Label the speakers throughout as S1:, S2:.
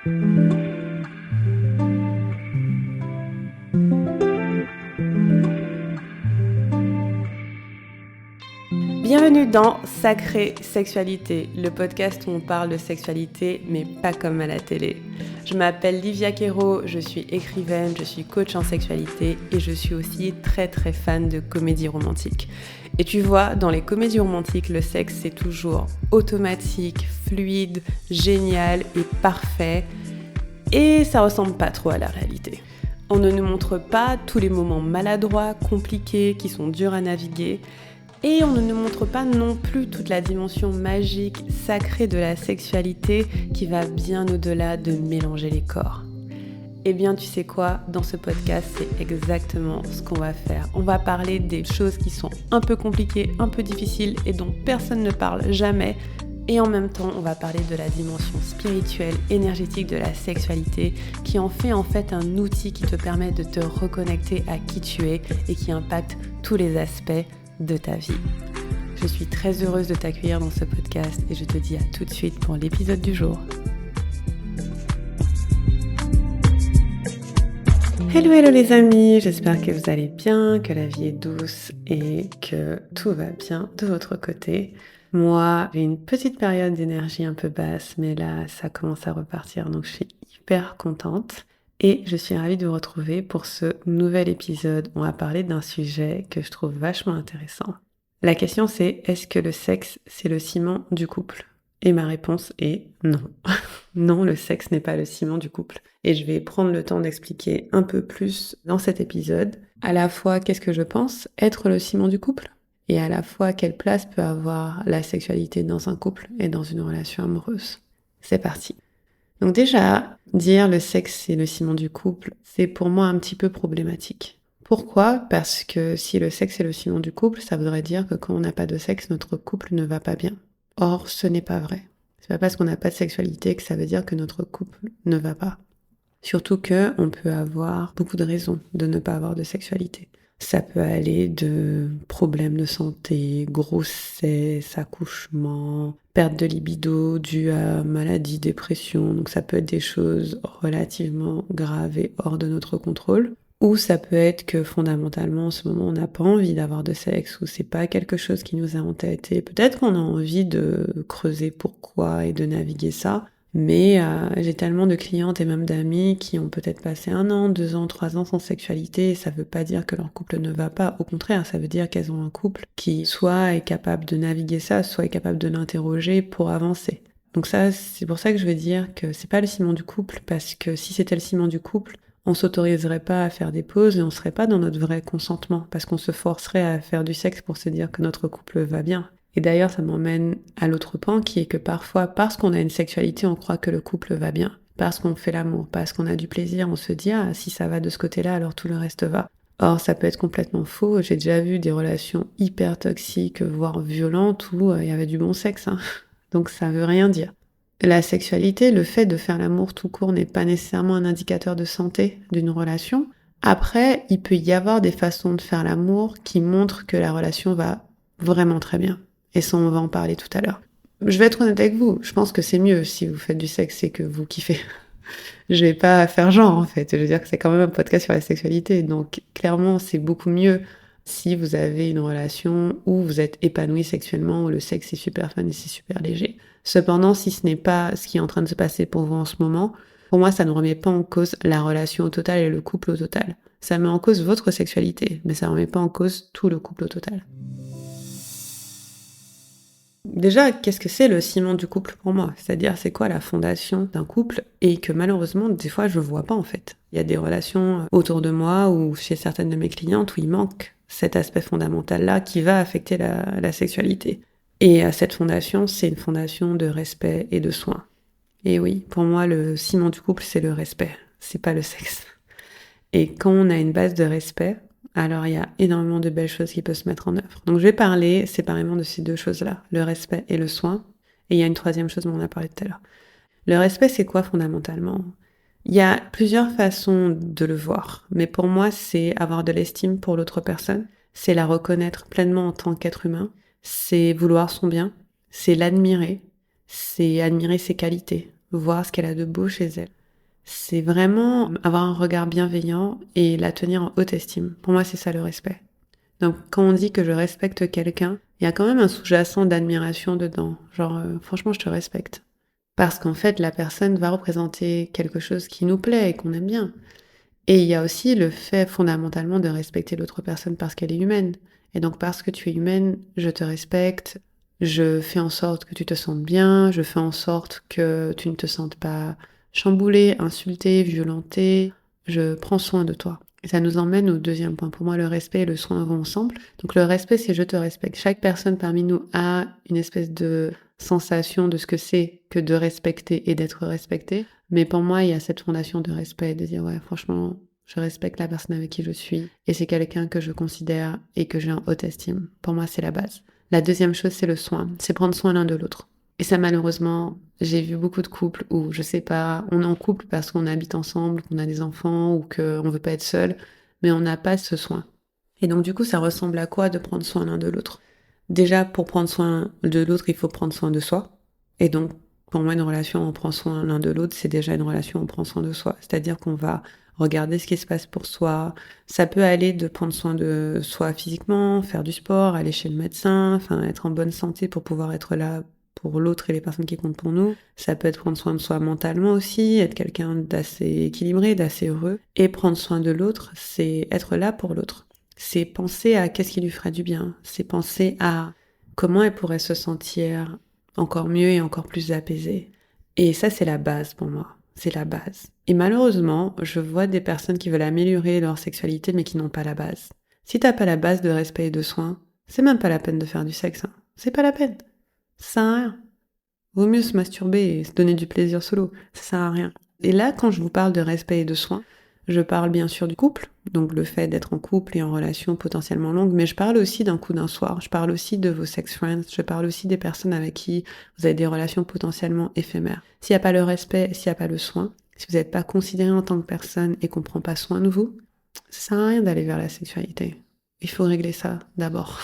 S1: Bienvenue dans Sacrée Sexualité, le podcast où on parle de sexualité, mais pas comme à la télé. Je m'appelle Livia Quero, je suis écrivaine, je suis coach en sexualité et je suis aussi très fan de comédie romantique. Et tu vois, dans les comédies romantiques, le sexe c'est toujours automatique, fluide, génial et parfait. Et ça ressemble pas trop à la réalité. On ne nous montre pas tous les moments maladroits, compliqués, qui sont durs à naviguer. Et on ne nous montre pas non plus toute la dimension magique, sacrée de la sexualité qui va bien au-delà de mélanger les corps. Eh bien, tu sais quoi, dans ce podcast, c'est exactement ce qu'on va faire. On va parler des choses qui sont un peu compliquées, un peu difficiles et dont personne ne parle jamais. Et en même temps, on va parler de la dimension spirituelle, énergétique de la sexualité qui en fait un outil qui te permet de te reconnecter à qui tu es et qui impacte tous les aspects de ta vie. Je suis très heureuse de t'accueillir dans ce podcast et je te dis à tout de suite pour l'épisode du jour. Hello les amis, j'espère que vous allez bien, que la vie est douce et que tout va bien de votre côté. Moi, j'ai une petite période d'énergie un peu basse, mais là, ça commence à repartir, donc je suis hyper contente. Et je suis ravie de vous retrouver pour ce nouvel épisode. On va parler d'un sujet que je trouve vachement intéressant. La question c'est, est-ce que le sexe, c'est le ciment du couple ? Et ma réponse est non. Non, le sexe n'est pas le ciment du couple. Et je vais prendre le temps d'expliquer un peu plus dans cet épisode, à la fois qu'est-ce que je pense être le ciment du couple, et à la fois quelle place peut avoir la sexualité dans un couple et dans une relation amoureuse. C'est parti. Donc déjà, dire le sexe c'est le ciment du couple, c'est pour moi un petit peu problématique. Pourquoi ? Parce que si le sexe est le ciment du couple, ça voudrait dire que quand on n'a pas de sexe, notre couple ne va pas bien. Or, ce n'est pas vrai. C'est pas parce qu'on n'a pas de sexualité que ça veut dire que notre couple ne va pas. Surtout que on peut avoir beaucoup de raisons de ne pas avoir de sexualité. Ça peut aller de problèmes de santé, grossesse, accouchement, perte de libido due à maladie, dépression. Donc ça peut être des choses relativement graves et hors de notre contrôle. Ou ça peut être que fondamentalement en ce moment on n'a pas envie d'avoir de sexe ou c'est pas quelque chose qui nous a en tête. Et peut-être qu'on a envie de creuser pourquoi et de naviguer ça. Mais j'ai tellement de clientes et même d'amis qui ont peut-être passé 1 an, 2 ans, 3 ans sans sexualité et ça veut pas dire que leur couple ne va pas. Au contraire, ça veut dire qu'elles ont un couple qui soit est capable de naviguer ça, soit est capable de l'interroger pour avancer. Donc ça, c'est pour ça que je veux dire que c'est pas le ciment du couple, parce que si c'était le ciment du couple, on s'autoriserait pas à faire des pauses et on serait pas dans notre vrai consentement, parce qu'on se forcerait à faire du sexe pour se dire que notre couple va bien. Et d'ailleurs, ça m'emmène à l'autre pan qui est que parfois, parce qu'on a une sexualité, on croit que le couple va bien. Parce qu'on fait l'amour, parce qu'on a du plaisir, on se dit « Ah, si ça va de ce côté-là, alors tout le reste va ». Or, ça peut être complètement faux. J'ai déjà vu des relations hyper toxiques, voire violentes, où il y avait du bon sexe. Donc ça veut rien dire. La sexualité, le fait de faire l'amour tout court n'est pas nécessairement un indicateur de santé d'une relation. Après, il peut y avoir des façons de faire l'amour qui montrent que la relation va vraiment très bien. Et ça, on va en parler tout à l'heure. Je vais être honnête avec vous, je pense que c'est mieux si vous faites du sexe et que vous kiffez. Je vais pas faire genre, en fait. Je veux dire que c'est quand même un podcast sur la sexualité. Donc, clairement, c'est beaucoup mieux si vous avez une relation où vous êtes épanoui sexuellement, où le sexe est super fun et c'est super léger. Cependant, si ce n'est pas ce qui est en train de se passer pour vous en ce moment, pour moi, ça ne remet pas en cause la relation au total et le couple au total. Ça met en cause votre sexualité, mais ça ne remet pas en cause tout le couple au total. Déjà, qu'est-ce que c'est le ciment du couple pour moi ? C'est-à-dire, c'est quoi la fondation d'un couple et que malheureusement, des fois, je vois pas en fait. Il y a des relations autour de moi ou chez certaines de mes clientes où il manque cet aspect fondamental-là qui va affecter la sexualité. Et cette fondation, c'est une fondation de respect et de soin. Et oui, pour moi, le ciment du couple, c'est le respect, c'est pas le sexe. Et quand on a une base de respect, alors il y a énormément de belles choses qui peuvent se mettre en œuvre. Donc je vais parler séparément de ces 2 choses-là, le respect et le soin. Et il y a une troisième chose dont on a parlé tout à l'heure. Le respect, c'est quoi fondamentalement ? Il y a plusieurs façons de le voir, mais pour moi, c'est avoir de l'estime pour l'autre personne, c'est la reconnaître pleinement en tant qu'être humain, c'est vouloir son bien, c'est l'admirer, c'est admirer ses qualités. voir ce qu'elle a de beau chez elle. C'est vraiment avoir un regard bienveillant et la tenir en haute estime. Pour moi, c'est ça le respect. Donc, quand on dit que je respecte quelqu'un, il y a quand même un sous-jacent d'admiration dedans. Genre, franchement, je te respecte. Parce qu'en fait, la personne va représenter quelque chose qui nous plaît et qu'on aime bien. Et il y a aussi le fait fondamentalement de respecter l'autre personne parce qu'elle est humaine. Et donc, parce que tu es humaine, je te respecte, je fais en sorte que tu te sentes bien, je fais en sorte que tu ne te sentes pas chamboulée, insultée, violentée, je prends soin de toi. Et ça nous emmène au deuxième point. Pour moi, le respect et le soin vont ensemble. Donc le respect, c'est je te respecte. Chaque personne parmi nous a une espèce de sensation de ce que c'est que de respecter et d'être respecté. Mais pour moi, il y a cette fondation de respect, de dire, ouais, franchement, je respecte la personne avec qui je suis. Et c'est quelqu'un que je considère et que j'ai en haute estime. Pour moi, c'est la base. La deuxième chose, c'est le soin. C'est prendre soin l'un de l'autre. Et ça, malheureusement, j'ai vu beaucoup de couples où, je sais pas, on est en couple parce qu'on habite ensemble, qu'on a des enfants ou qu'on veut pas être seul, mais on n'a pas ce soin. Et donc, du coup, ça ressemble à quoi de prendre soin l'un de l'autre? Déjà, pour prendre soin de l'autre, il faut prendre soin de soi. Et donc, pour moi, une relation, on prend soin l'un de l'autre, c'est déjà une relation, on prend soin de soi. C'est-à-dire qu'on va regarder ce qui se passe pour soi. Ça peut aller de prendre soin de soi physiquement, faire du sport, aller chez le médecin, enfin, être en bonne santé pour pouvoir être là pour l'autre et les personnes qui comptent pour nous. Ça peut être prendre soin de soi mentalement aussi, être quelqu'un d'assez équilibré, d'assez heureux. Et prendre soin de l'autre, c'est être là pour l'autre. C'est penser à qu'est-ce qui lui ferait du bien. C'est penser à comment elle pourrait se sentir encore mieux et encore plus apaisée. Et ça, c'est la base pour moi. C'est la base. Et malheureusement, je vois des personnes qui veulent améliorer leur sexualité mais qui n'ont pas la base. Si t'as pas la base de respect et de soin, c'est même pas la peine de faire du sexe. Hein. C'est pas la peine. Ça sert à rien. Vaut mieux se masturber et se donner du plaisir solo. Ça sert à rien. Et là, quand je vous parle de respect et de soin, je parle bien sûr du couple, donc le fait d'être en couple et en relation potentiellement longue, mais je parle aussi d'un coup d'un soir, je parle aussi de vos sex friends, je parle aussi des personnes avec qui vous avez des relations potentiellement éphémères. S'il n'y a pas le respect, s'il n'y a pas le soin, si vous n'êtes pas considéré en tant que personne et qu'on ne prend pas soin de vous, ça sert à rien d'aller vers la sexualité. Il faut régler ça d'abord.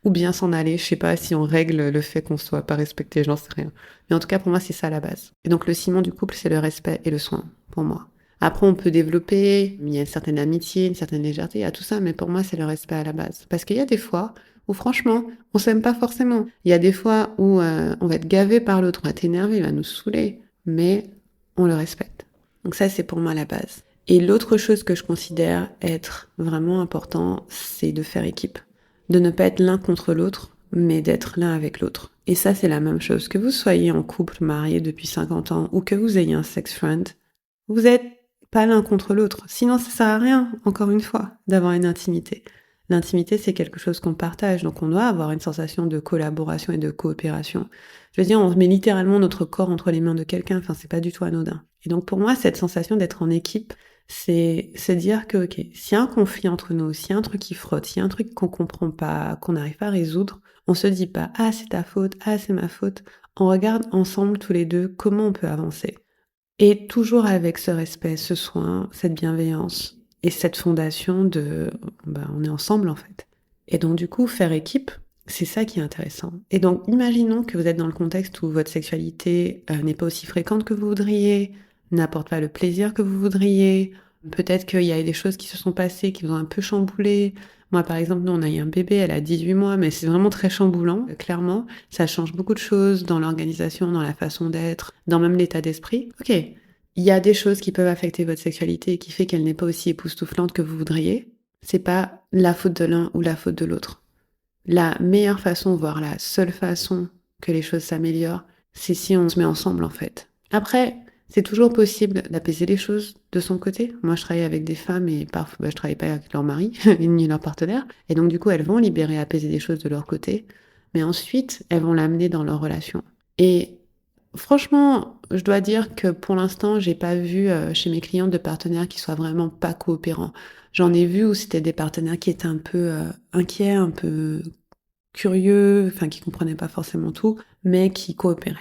S1: Ou bien s'en aller, je sais pas si on règle le fait qu'on soit pas respecté, j'en sais rien. Mais en tout cas, pour moi, c'est ça la base. Et donc, le ciment du couple, c'est le respect et le soin, pour moi. Après, on peut développer, il y a une certaine amitié, une certaine légèreté, il y a tout ça, mais pour moi, c'est le respect à la base. Parce qu'il y a des fois où, franchement, on s'aime pas forcément. Il y a des fois où on va être gavé par l'autre, on va être énervé, il va nous saouler, mais on le respecte. Donc ça, c'est pour moi la base. Et l'autre chose que je considère être vraiment important, c'est de faire équipe. De ne pas être l'un contre l'autre, mais d'être l'un avec l'autre. Et ça, c'est la même chose. Que vous soyez en couple, marié depuis 50 ans, ou que vous ayez un sex friend, vous êtes pas l'un contre l'autre. Sinon, ça sert à rien, encore une fois, d'avoir une intimité. L'intimité, c'est quelque chose qu'on partage, donc on doit avoir une sensation de collaboration et de coopération. Je veux dire, on met littéralement notre corps entre les mains de quelqu'un, enfin, c'est pas du tout anodin. Et donc, pour moi, cette sensation d'être en équipe, c'est se dire que, ok, s'il y a un conflit entre nous, s'il y a un truc qui frotte, s'il y a un truc qu'on comprend pas, qu'on n'arrive pas à résoudre, on se dit pas, ah, c'est ta faute, ah, c'est ma faute. On regarde ensemble tous les deux comment on peut avancer. Et toujours avec ce respect, ce soin, cette bienveillance et cette fondation de, on est ensemble en fait. Et donc du coup, faire équipe, c'est ça qui est intéressant. Et donc, imaginons que vous êtes dans le contexte où votre sexualité n'est pas aussi fréquente que vous voudriez, n'apporte pas le plaisir que vous voudriez. Peut-être qu'il y a des choses qui se sont passées, qui vous ont un peu chamboulé. Moi, par exemple, nous, on a eu un bébé, elle a 18 mois, mais c'est vraiment très chamboulant, clairement. Ça change beaucoup de choses dans l'organisation, dans la façon d'être, dans même l'état d'esprit. Ok, il y a des choses qui peuvent affecter votre sexualité et qui fait qu'elle n'est pas aussi époustouflante que vous voudriez. C'est pas la faute de l'un ou la faute de l'autre. La meilleure façon, voire la seule façon que les choses s'améliorent, c'est si on se met ensemble, en fait. Après, c'est toujours possible d'apaiser les choses de son côté. Moi, je travaille avec des femmes et parfois, je travaille pas avec leur mari, ni leur partenaire. Et donc, du coup, elles vont libérer, apaiser des choses de leur côté. Mais ensuite, elles vont l'amener dans leur relation. Et franchement, je dois dire que pour l'instant, j'ai pas vu chez mes clients de partenaires qui soient vraiment pas coopérants. J'en ai vu où c'était des partenaires qui étaient un peu inquiets, un peu curieux, enfin qui comprenaient pas forcément tout, mais qui coopéraient.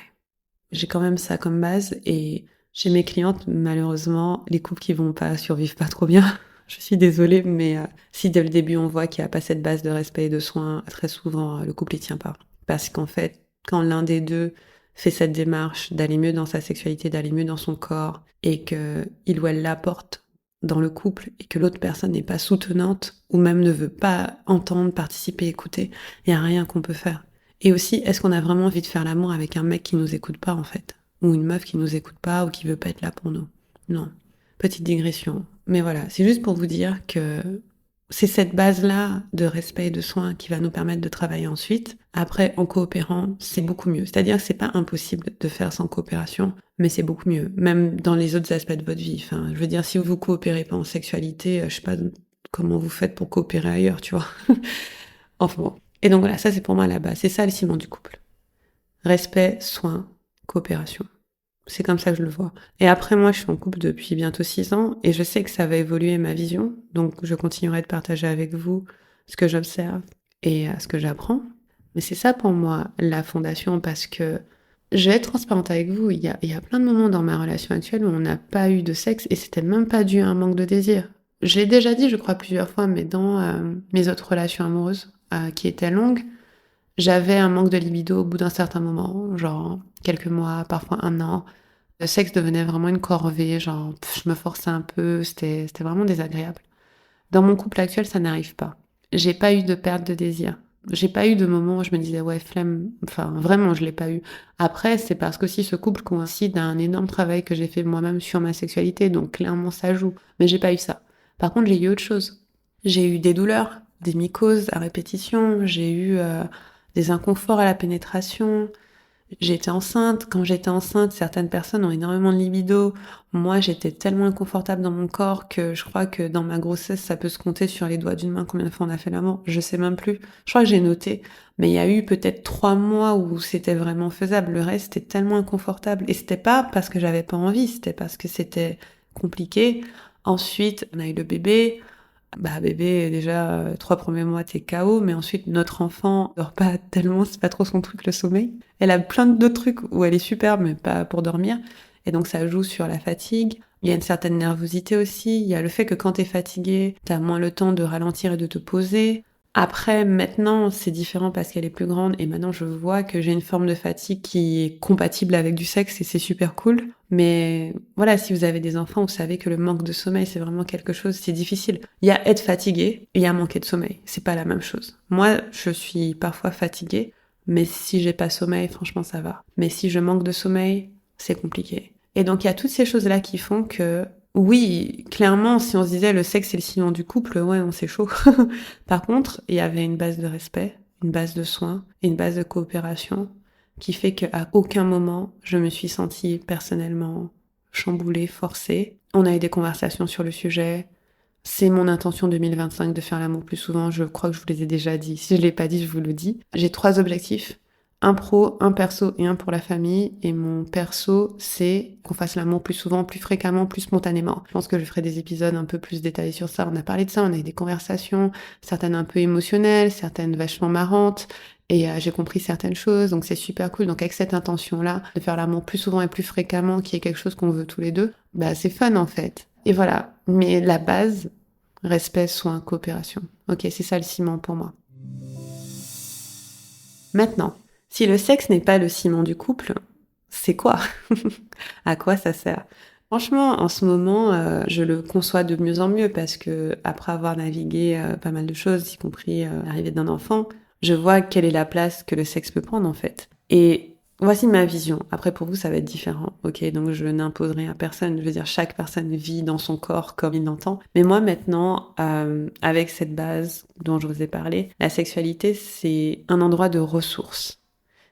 S1: J'ai quand même ça comme base et chez mes clientes, malheureusement, les couples qui vont pas survivent pas trop bien. Je suis désolée, mais si dès le début on voit qu'il n'y a pas cette base de respect et de soins, très souvent le couple y tient pas. Parce qu'en fait, quand l'un des deux fait cette démarche d'aller mieux dans sa sexualité, d'aller mieux dans son corps, et que il ou elle l'apporte dans le couple, et que l'autre personne n'est pas soutenante, ou même ne veut pas entendre, participer, écouter, il n'y a rien qu'on peut faire. Et aussi, est-ce qu'on a vraiment envie de faire l'amour avec un mec qui nous écoute pas, en fait? Ou une meuf qui nous écoute pas, ou qui veut pas être là pour nous? Non. Petite digression. Mais voilà, c'est juste pour vous dire que c'est cette base-là de respect et de soin qui va nous permettre de travailler ensuite. Après, en coopérant, c'est beaucoup mieux. C'est-à-dire que c'est pas impossible de faire sans coopération, mais c'est beaucoup mieux. Même dans les autres aspects de votre vie. Enfin, je veux dire, si vous coopérez pas en sexualité, je sais pas comment vous faites pour coopérer ailleurs, tu vois. Enfin bon. Et donc voilà, ça c'est pour moi la base. C'est ça le ciment du couple. Respect, soin, coopération. C'est comme ça que je le vois. Et après, moi, je suis en couple depuis bientôt 6 ans et je sais que ça va évoluer ma vision. Donc, je continuerai de partager avec vous ce que j'observe et ce que j'apprends. Mais c'est ça pour moi la fondation parce que je vais être transparente avec vous. Il y a plein de moments dans ma relation actuelle où on n'a pas eu de sexe et c'était même pas dû à un manque de désir. Je l'ai déjà dit, je crois, plusieurs fois, mais dans mes autres relations amoureuses qui étaient longues, j'avais un manque de libido au bout d'un certain moment, genre quelques mois, parfois un an. Le sexe devenait vraiment une corvée, genre je me forçais un peu, c'était vraiment désagréable. Dans mon couple actuel, ça n'arrive pas. J'ai pas eu de perte de désir. J'ai pas eu de moment où je me disais ouais flemme. Enfin vraiment, je l'ai pas eu. Après, c'est parce qu'aussi ce couple coïncide à un énorme travail que j'ai fait moi-même sur ma sexualité, donc clairement ça joue. Mais j'ai pas eu ça. Par contre, j'ai eu autre chose. J'ai eu des douleurs, des mycoses à répétition. J'ai eu des inconforts à la pénétration. J'étais enceinte. Quand j'étais enceinte, certaines personnes ont énormément de libido. Moi, j'étais tellement inconfortable dans mon corps que je crois que dans ma grossesse, ça peut se compter sur les doigts d'une main combien de fois on a fait l'amour. Je sais même plus. Je crois que j'ai noté. Mais il y a eu peut-être 3 mois où c'était vraiment faisable. Le reste, c'était tellement inconfortable. Et c'était pas parce que j'avais pas envie, c'était parce que c'était compliqué. Ensuite, on a eu le bébé. Bah bébé, déjà 3 premiers mois t'es KO, mais ensuite notre enfant dort pas tellement, c'est pas trop son truc le sommeil. Elle a plein d'autres trucs où elle est super, mais pas pour dormir, et donc ça joue sur la fatigue. Il y a une certaine nervosité aussi, il y a le fait que quand t'es fatigué, t'as moins le temps de ralentir et de te poser. Après, maintenant, c'est différent parce qu'elle est plus grande et maintenant je vois que j'ai une forme de fatigue qui est compatible avec du sexe et c'est super cool. Mais voilà, si vous avez des enfants, vous savez que le manque de sommeil, c'est vraiment quelque chose, c'est difficile. Il y a être fatigué et il y a manquer de sommeil. C'est pas la même chose. Moi, je suis parfois fatiguée, mais si j'ai pas sommeil, franchement, ça va. Mais si je manque de sommeil, c'est compliqué. Et donc, il y a toutes ces choses-là qui font que oui, clairement, si on se disait le sexe c'est le ciment du couple, ouais, on c'est chaud. Par contre, il y avait une base de respect, une base de soins et une base de coopération qui fait qu'à aucun moment je me suis sentie personnellement chamboulée, forcée. On a eu des conversations sur le sujet. C'est mon intention 2025 de faire l'amour plus souvent. Je crois que je vous les ai déjà dit. Si je l'ai pas dit, je vous le dis. J'ai 3 objectifs. Un pro, un perso et un pour la famille. Et mon perso, c'est qu'on fasse l'amour plus souvent, plus fréquemment, plus spontanément. Je pense que je ferai des épisodes un peu plus détaillés sur ça. On a parlé de ça, on a eu des conversations, certaines un peu émotionnelles, certaines vachement marrantes. Et j'ai compris certaines choses, donc c'est super cool. Donc avec cette intention-là, de faire l'amour plus souvent et plus fréquemment, qui est quelque chose qu'on veut tous les deux, bah c'est fun en fait. Et voilà. Mais la base, respect, soin, coopération. Ok, c'est ça le ciment pour moi. Maintenant, si le sexe n'est pas le ciment du couple, c'est quoi? À quoi ça sert? Franchement, en ce moment, je le conçois de mieux en mieux parce que après avoir navigué pas mal de choses, y compris l'arrivée d'un enfant, je vois quelle est la place que le sexe peut prendre en fait. Et voici ma vision. Après, pour vous, ça va être différent. Ok, donc je n'imposerai à personne. Je veux dire, chaque personne vit dans son corps comme il l'entend. Mais moi, maintenant, avec cette base dont je vous ai parlé, la sexualité, c'est un endroit de ressources.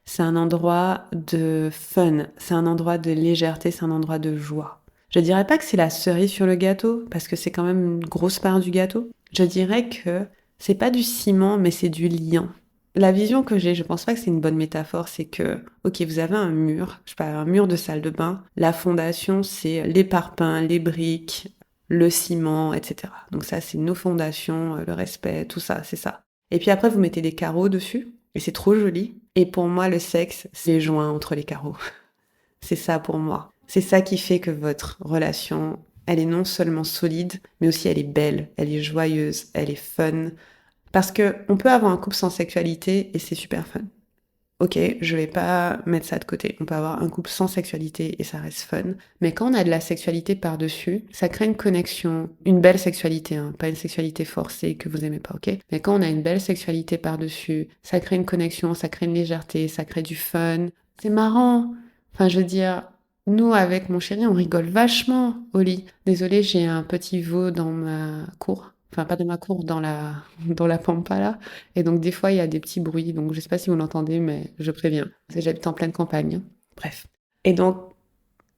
S1: C'est un endroit de fun, c'est un endroit de légèreté, c'est un endroit de joie. Je dirais pas que c'est la cerise sur le gâteau, parce que c'est quand même une grosse part du gâteau. Je dirais que c'est pas du ciment, mais c'est du lien. La vision que j'ai, je pense pas que c'est une bonne métaphore, c'est que, ok, vous avez un mur, je sais pas, un mur de salle de bain. La fondation, c'est les parpaings, les briques, le ciment, etc. Donc ça, c'est nos fondations, le respect, tout ça, c'est ça. Et puis après, vous mettez des carreaux dessus, et c'est trop joli. Et pour moi, le sexe, c'est les joints entre les carreaux. C'est ça pour moi. C'est ça qui fait que votre relation, elle est non seulement solide, mais aussi elle est belle, elle est joyeuse, elle est fun. Parce que on peut avoir un couple sans sexualité et c'est super fun. Ok, je vais pas mettre ça de côté. On peut avoir un couple sans sexualité et ça reste fun. Mais quand on a de la sexualité par-dessus, ça crée une connexion, une belle sexualité, hein, pas une sexualité forcée que vous aimez pas, ok? Mais quand on a une belle sexualité par-dessus, ça crée une connexion, ça crée une légèreté, ça crée du fun. C'est marrant. Enfin, je veux dire, nous, avec mon chéri, on rigole vachement au lit. Désolée, j'ai un petit veau dans ma cour. Enfin, pas dans ma cour, dans la pampa là. Et donc, des fois, il y a des petits bruits. Donc, je sais pas si vous l'entendez, mais je préviens. Parce que j'habite en pleine campagne. Bref. Et donc,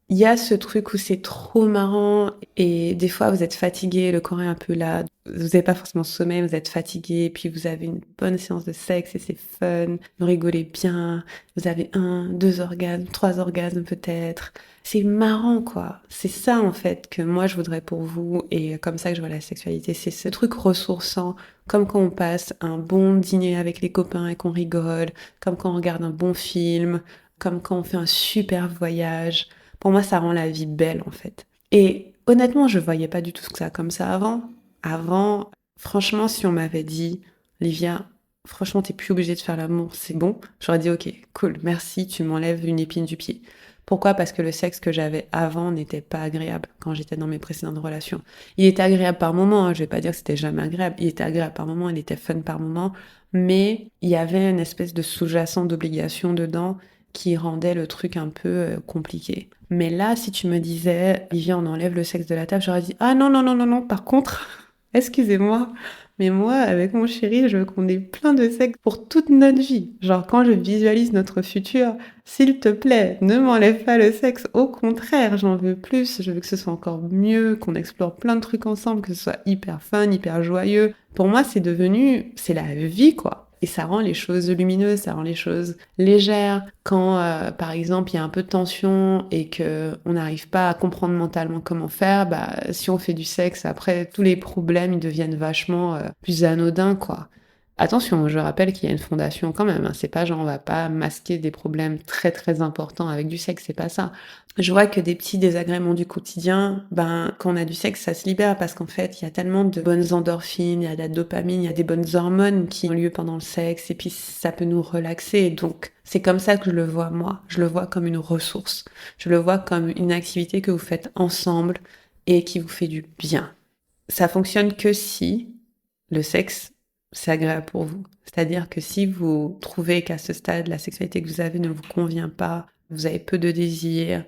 S1: il y a ce truc où c'est trop marrant et des fois vous êtes fatigué, le corps est un peu là, vous n'avez pas forcément sommeil, vous êtes fatigué, puis vous avez une bonne séance de sexe et c'est fun, vous rigolez bien, vous avez 1, 2 orgasmes, 3 orgasmes peut-être. C'est marrant quoi. C'est ça en fait que moi je voudrais pour vous et comme ça que je vois la sexualité. C'est ce truc ressourçant, comme quand on passe un bon dîner avec les copains et qu'on rigole, comme quand on regarde un bon film, comme quand on fait un super voyage. Pour moi, ça rend la vie belle, en fait. Et honnêtement, je voyais pas du tout ça comme ça avant. Avant, franchement, si on m'avait dit, Livia, franchement, t'es plus obligée de faire l'amour, c'est bon, j'aurais dit, ok, cool, merci, tu m'enlèves une épine du pied. Pourquoi? Parce que le sexe que j'avais avant n'était pas agréable quand j'étais dans mes précédentes relations. Il était agréable par moments, hein, je vais pas dire que c'était jamais agréable. Il était agréable par moments, il était fun par moments, mais il y avait une espèce de sous-jacent d'obligation dedans qui rendait le truc un peu compliqué. Mais là, si tu me disais, Livia, on enlève le sexe de la table, j'aurais dit, ah non, non, non, non, non, par contre, excusez-moi, mais moi, avec mon chéri, je veux qu'on ait plein de sexe pour toute notre vie. Genre, quand je visualise notre futur, s'il te plaît, ne m'enlève pas le sexe. Au contraire, j'en veux plus. Je veux que ce soit encore mieux, qu'on explore plein de trucs ensemble, que ce soit hyper fun, hyper joyeux. Pour moi, c'est la vie, quoi. Et ça rend les choses lumineuses, ça rend les choses légères. Quand, par exemple, il y a un peu de tension et que on n'arrive pas à comprendre mentalement comment faire, bah, si on fait du sexe, après, tous les problèmes, ils deviennent vachement plus anodins, quoi. Attention, je rappelle qu'il y a une fondation quand même, hein. C'est pas genre on va pas masquer des problèmes très très importants avec du sexe, c'est pas ça. Je vois que des petits désagréments du quotidien, ben quand on a du sexe, ça se libère parce qu'en fait, il y a tellement de bonnes endorphines, il y a de la dopamine, il y a des bonnes hormones qui ont lieu pendant le sexe et puis ça peut nous relaxer. Donc c'est comme ça que je le vois moi. Je le vois comme une ressource. Je le vois comme une activité que vous faites ensemble et qui vous fait du bien. Ça fonctionne que si le sexe c'est agréable pour vous. C'est-à-dire que si vous trouvez qu'à ce stade, la sexualité que vous avez ne vous convient pas, vous avez peu de désir,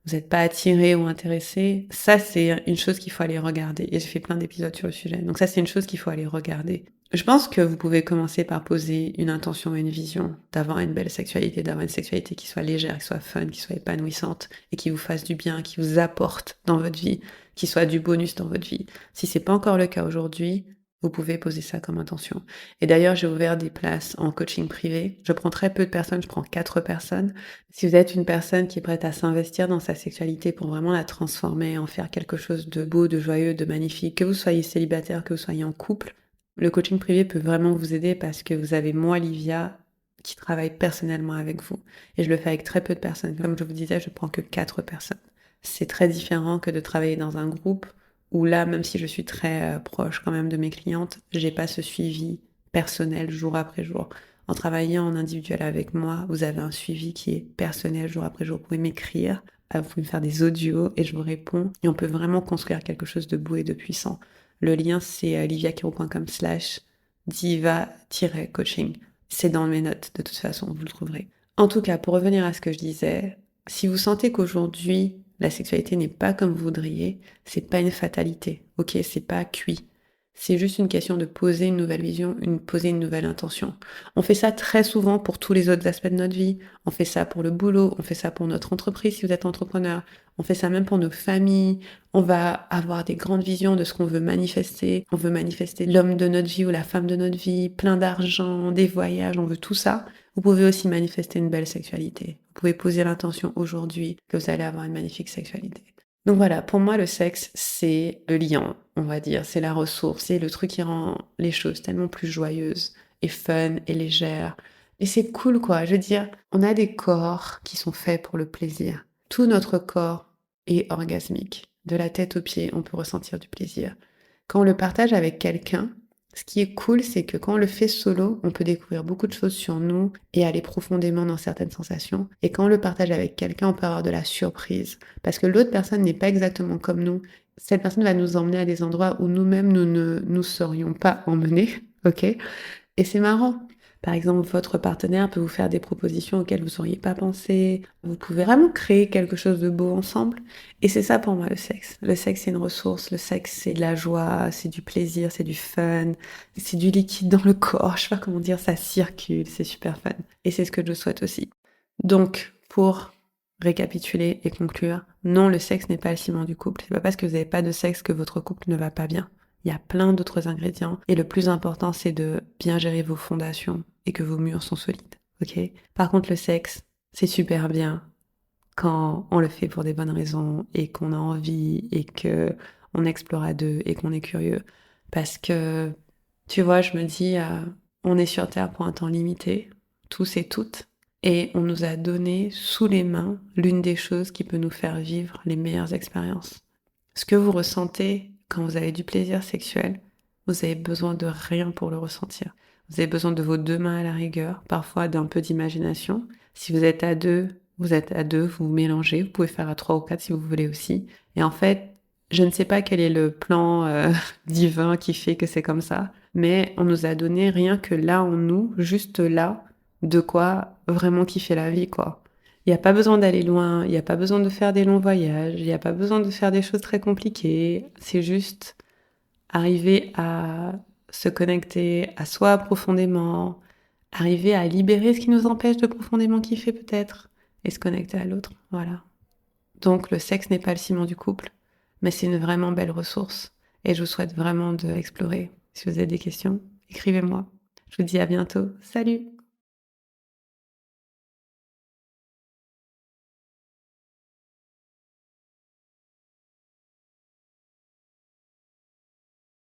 S1: vous n'êtes pas attiré ou intéressé, ça c'est une chose qu'il faut aller regarder. Et j'ai fait plein d'épisodes sur le sujet. Donc ça c'est une chose qu'il faut aller regarder. Je pense que vous pouvez commencer par poser une intention et une vision d'avoir une belle sexualité, d'avoir une sexualité qui soit légère, qui soit fun, qui soit épanouissante et qui vous fasse du bien, qui vous apporte dans votre vie, qui soit du bonus dans votre vie. Si c'est pas encore le cas aujourd'hui, vous pouvez poser ça comme intention. Et d'ailleurs, j'ai ouvert des places en coaching privé. Je prends très peu de personnes, je prends 4 personnes. Si vous êtes une personne qui est prête à s'investir dans sa sexualité pour vraiment la transformer, en faire quelque chose de beau, de joyeux, de magnifique, que vous soyez célibataire, que vous soyez en couple, le coaching privé peut vraiment vous aider parce que vous avez moi, Livia, qui travaille personnellement avec vous. Et je le fais avec très peu de personnes. Comme je vous disais, je prends que 4 personnes. C'est très différent que de travailler dans un groupe où là, même si je suis très proche quand même de mes clientes, j'ai pas ce suivi personnel jour après jour. En travaillant en individuel avec moi, vous avez un suivi qui est personnel jour après jour. Vous pouvez m'écrire, vous pouvez me faire des audios et je vous réponds. Et on peut vraiment construire quelque chose de beau et de puissant. Le lien, c'est liviakiro.com/diva-coaching. C'est dans mes notes, de toute façon, vous le trouverez. En tout cas, pour revenir à ce que je disais, si vous sentez qu'aujourd'hui, la sexualité n'est pas comme vous voudriez, c'est pas une fatalité, ok, c'est pas cuit. C'est juste une question de poser une nouvelle vision, poser une nouvelle intention. On fait ça très souvent pour tous les autres aspects de notre vie. On fait ça pour le boulot, on fait ça pour notre entreprise si vous êtes entrepreneur. On fait ça même pour nos familles. On va avoir des grandes visions de ce qu'on veut manifester. On veut manifester l'homme de notre vie ou la femme de notre vie, plein d'argent, des voyages, on veut tout ça. Vous pouvez aussi manifester une belle sexualité. Vous pouvez poser l'intention aujourd'hui que vous allez avoir une magnifique sexualité. Donc voilà, pour moi, le sexe, c'est le lien, on va dire. C'est la ressource, c'est le truc qui rend les choses tellement plus joyeuses et fun et légères. Et c'est cool, quoi. Je veux dire, on a des corps qui sont faits pour le plaisir. Tout notre corps est orgasmique. De la tête aux pieds, on peut ressentir du plaisir. Quand on le partage avec quelqu'un, Ce qui est cool, c'est que quand on le fait solo, on peut découvrir beaucoup de choses sur nous et aller profondément dans certaines sensations. Et quand on le partage avec quelqu'un, on peut avoir de la surprise. Parce que l'autre personne n'est pas exactement comme nous. Cette personne va nous emmener à des endroits où nous-mêmes, nous ne nous serions pas emmenés. OK? Et c'est marrant. Par exemple, votre partenaire peut vous faire des propositions auxquelles vous n'auriez pas pensé. Vous pouvez vraiment créer quelque chose de beau ensemble. Et c'est ça pour moi le sexe. Le sexe, c'est une ressource. Le sexe, c'est de la joie, c'est du plaisir, c'est du fun, c'est du liquide dans le corps. Je sais pas comment dire, ça circule, c'est super fun. Et c'est ce que je souhaite aussi. Donc, pour récapituler et conclure, non, le sexe n'est pas le ciment du couple. C'est pas parce que vous n'avez pas de sexe que votre couple ne va pas bien. Il y a plein d'autres ingrédients. Et le plus important, c'est de bien gérer vos fondations et que vos murs sont solides. Ok? Par contre, le sexe, c'est super bien quand on le fait pour des bonnes raisons et qu'on a envie et que on explore à deux et qu'on est curieux. Parce que, tu vois, je me dis, on est sur Terre pour un temps limité, tous et toutes, et on nous a donné sous les mains l'une des choses qui peut nous faire vivre les meilleures expériences. Ce que vous ressentez quand vous avez du plaisir sexuel, vous avez besoin de rien pour le ressentir. Vous avez besoin de vos deux mains à la rigueur, parfois d'un peu d'imagination. Si vous êtes à deux, vous êtes à deux, vous vous mélangez. Vous pouvez faire à trois ou quatre si vous voulez aussi. Et en fait, je ne sais pas quel est le plan divin qui fait que c'est comme ça, mais on nous a donné rien que là en nous, juste là, de quoi vraiment kiffer la vie, quoi. Il n'y a pas besoin d'aller loin, il n'y a pas besoin de faire des longs voyages, il n'y a pas besoin de faire des choses très compliquées. C'est juste arriver à se connecter à soi profondément, arriver à libérer ce qui nous empêche de profondément kiffer peut-être, et se connecter à l'autre. Voilà. Donc le sexe n'est pas le ciment du couple, mais c'est une vraiment belle ressource. Et je vous souhaite vraiment de l'explorer. Si vous avez des questions, écrivez-moi. Je vous dis à bientôt. Salut!